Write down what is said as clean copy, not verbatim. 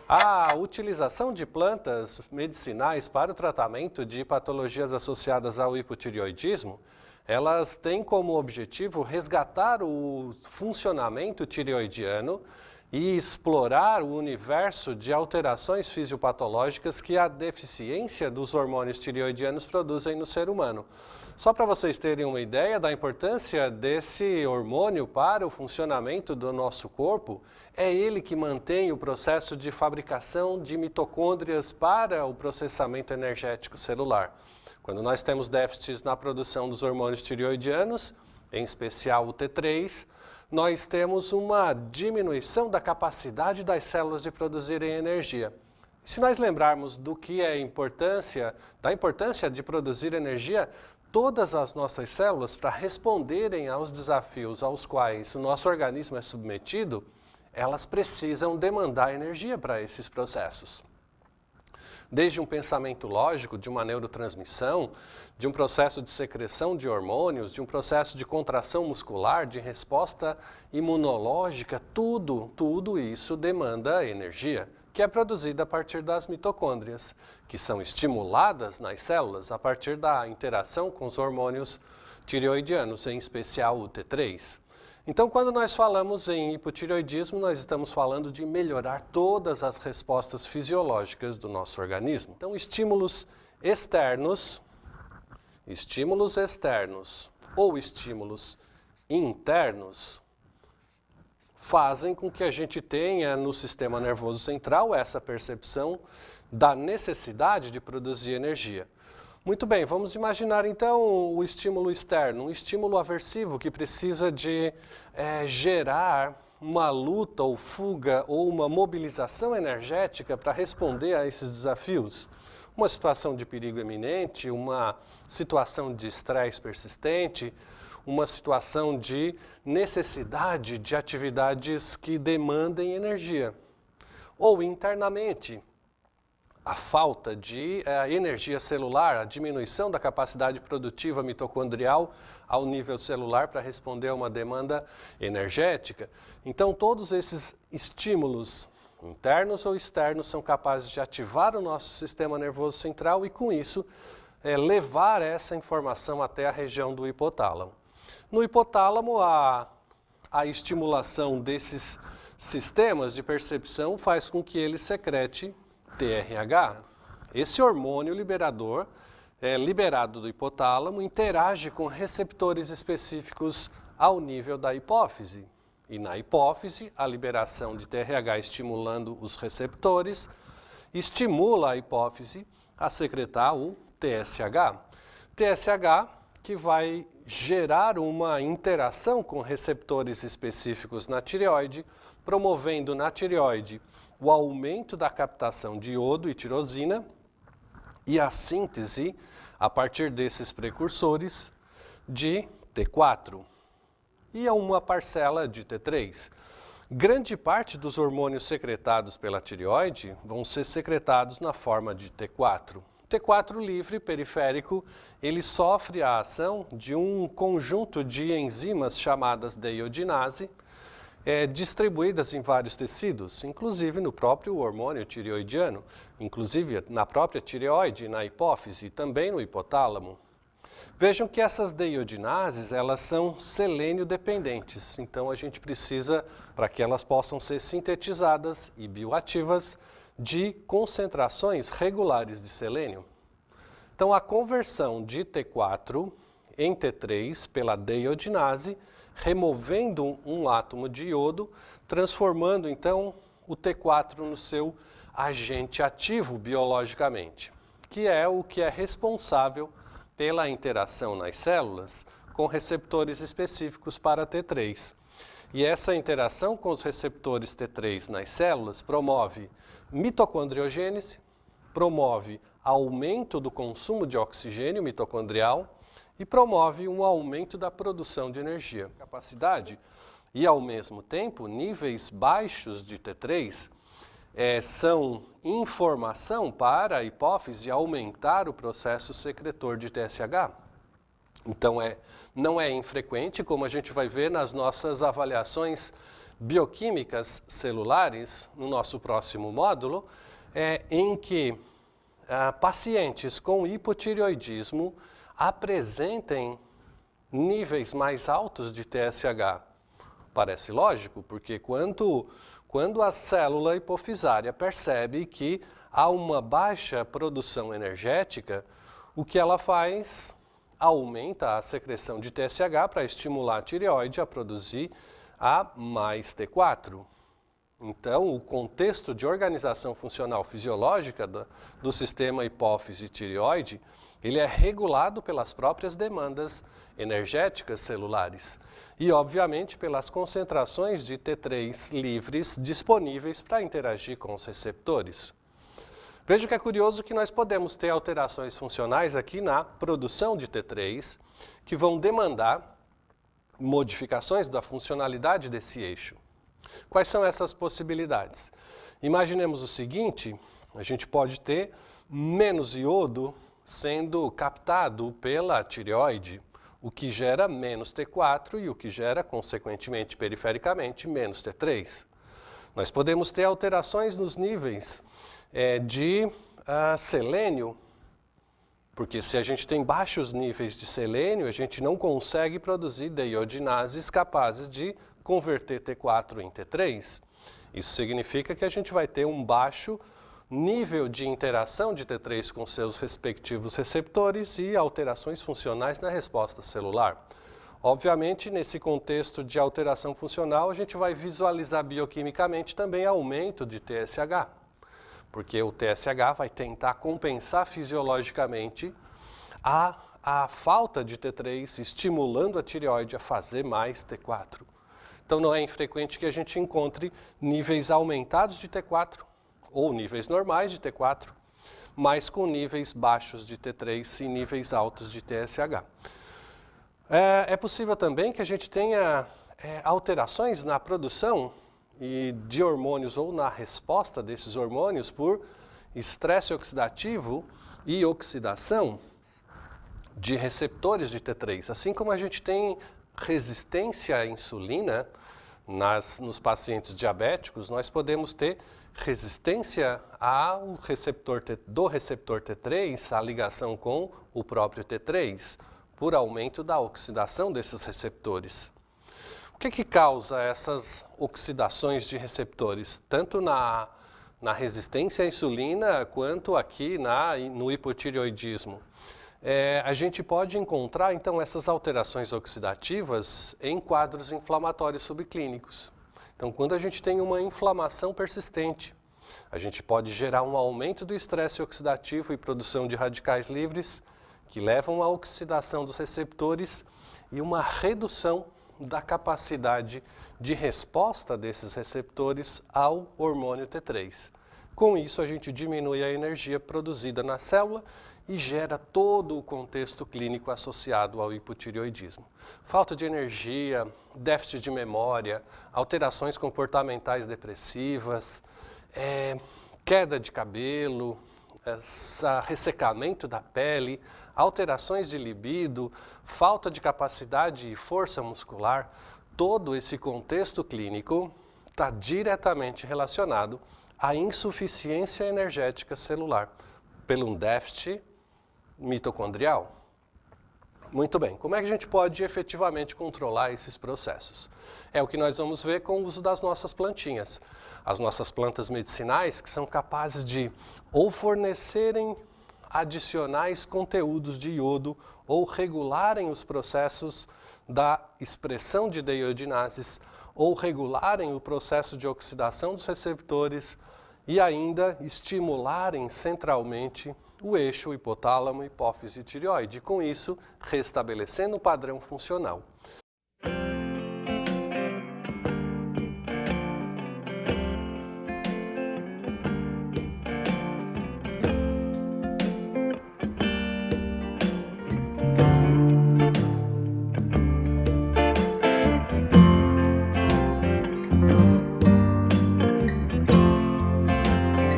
A utilização de plantas medicinais para o tratamento de patologias associadas ao hipotireoidismo, elas têm como objetivo resgatar o funcionamento tireoidiano e explorar o universo de alterações fisiopatológicas que a deficiência dos hormônios tireoidianos produzem no ser humano. Só para vocês terem uma ideia da importância desse hormônio para o funcionamento do nosso corpo, é ele que mantém o processo de fabricação de mitocôndrias para o processamento energético celular. Quando nós temos déficits na produção dos hormônios tireoidianos, em especial o T3, nós temos uma diminuição da capacidade das células de produzirem energia. Se nós lembrarmos do que é da importância de produzir energia, todas as nossas células, para responderem aos desafios aos quais o nosso organismo é submetido, elas precisam demandar energia para esses processos. Desde um pensamento lógico, de uma neurotransmissão, de um processo de secreção de hormônios, de um processo de contração muscular, de resposta imunológica, tudo isso demanda energia, que é produzida a partir das mitocôndrias, que são estimuladas nas células a partir da interação com os hormônios tireoidianos, em especial o T3. Então, quando nós falamos em hipotireoidismo, nós estamos falando de melhorar todas as respostas fisiológicas do nosso organismo. Então, estímulos externos ou estímulos internos fazem com que a gente tenha no sistema nervoso central essa percepção da necessidade de produzir energia. Muito bem, vamos imaginar então o estímulo externo, um estímulo aversivo que precisa de gerar uma luta ou fuga ou uma mobilização energética para responder a esses desafios. Uma situação de perigo iminente, uma situação de estresse persistente, uma situação de necessidade de atividades que demandem energia. Ou internamente, a falta de energia celular, a diminuição da capacidade produtiva mitocondrial ao nível celular para responder a uma demanda energética. Então, todos esses estímulos, internos ou externos, são capazes de ativar o nosso sistema nervoso central e, com isso, levar essa informação até a região do hipotálamo. No hipotálamo, a estimulação desses sistemas de percepção faz com que ele secrete TRH. Esse hormônio liberador, liberado do hipotálamo, interage com receptores específicos ao nível da hipófise. E na hipófise, a liberação de TRH estimulando os receptores, estimula a hipófise a secretar o TSH. TSH que vai gerar uma interação com receptores específicos na tireoide, promovendo na tireoide o aumento da captação de iodo e tirosina e a síntese, a partir desses precursores, de T4 e uma parcela de T3. Grande parte dos hormônios secretados pela tireoide vão ser secretados na forma de T4. T4 livre, periférico, ele sofre a ação de um conjunto de enzimas chamadas de iodinase, distribuídas em vários tecidos, inclusive no próprio hormônio tireoidiano, inclusive na própria tireoide, na hipófise e também no hipotálamo. Vejam que essas deiodinases, elas são selênio dependentes, então a gente precisa, para que elas possam ser sintetizadas e bioativas, de concentrações regulares de selênio. Então a conversão de T4 em T3 pela deiodinase, removendo um átomo de iodo, transformando então o T4 no seu agente ativo biologicamente, que é responsável pela interação nas células com receptores específicos para T3. E essa interação com os receptores T3 nas células promove mitocondriogênese, promove aumento do consumo de oxigênio mitocondrial e promove um aumento da produção de energia. Capacidade e, ao mesmo tempo, níveis baixos de T3 são informação para a hipófise aumentar o processo secretor de TSH. Então, não é infrequente, como a gente vai ver nas nossas avaliações bioquímicas celulares, no nosso próximo módulo, em que pacientes com hipotireoidismo apresentem níveis mais altos de TSH. Parece lógico, porque quando a célula hipofisária percebe que há uma baixa produção energética, o que ela faz? Aumenta a secreção de TSH para estimular a tireoide a produzir a mais T4. Então, o contexto de organização funcional fisiológica do sistema hipófise-tireoide, ele é regulado pelas próprias demandas energéticas celulares e, obviamente, pelas concentrações de T3 livres disponíveis para interagir com os receptores. Veja que é curioso que nós podemos ter alterações funcionais aqui na produção de T3 que vão demandar modificações da funcionalidade desse eixo. Quais são essas possibilidades? Imaginemos o seguinte, a gente pode ter menos iodo sendo captado pela tireoide, o que gera menos T4 e o que gera, consequentemente, perifericamente, menos T3. Nós podemos ter alterações nos níveis de selênio, porque se a gente tem baixos níveis de selênio, a gente não consegue produzir deiodinases capazes de converter T4 em T3. Isso significa que a gente vai ter um baixo nível de interação de T3 com seus respectivos receptores e alterações funcionais na resposta celular. Obviamente, nesse contexto de alteração funcional, a gente vai visualizar bioquimicamente também aumento de TSH, porque o TSH vai tentar compensar fisiologicamente a falta de T3, estimulando a tireoide a fazer mais T4. Então, não é infrequente que a gente encontre níveis aumentados de T4, ou níveis normais de T4, mas com níveis baixos de T3 e níveis altos de TSH. É possível também que a gente tenha alterações na produção de hormônios ou na resposta desses hormônios por estresse oxidativo e oxidação de receptores de T3. Assim como a gente tem resistência à insulina nos pacientes diabéticos, nós podemos ter resistência do receptor T3, a ligação com o próprio T3, por aumento da oxidação desses receptores. O que causa essas oxidações de receptores, tanto na resistência à insulina quanto aqui no hipotireoidismo? A gente pode encontrar, então, essas alterações oxidativas em quadros inflamatórios subclínicos. Então, quando a gente tem uma inflamação persistente, a gente pode gerar um aumento do estresse oxidativo e produção de radicais livres, que levam à oxidação dos receptores e uma redução da capacidade de resposta desses receptores ao hormônio T3. Com isso, a gente diminui a energia produzida na célula e gera todo o contexto clínico associado ao hipotireoidismo. Falta de energia, déficit de memória, alterações comportamentais depressivas, queda de cabelo, ressecamento da pele, alterações de libido, falta de capacidade e força muscular. Todo esse contexto clínico está diretamente relacionado à insuficiência energética celular, pelo um déficit mitocondrial. Muito bem, como é que a gente pode efetivamente controlar esses processos? É o que nós vamos ver com o uso das nossas plantinhas. As nossas plantas medicinais que são capazes de ou fornecerem adicionais conteúdos de iodo ou regularem os processos da expressão de deiodinases ou regularem o processo de oxidação dos receptores e ainda estimularem centralmente o eixo hipotálamo, hipófise e tireoide, com isso restabelecendo o padrão funcional.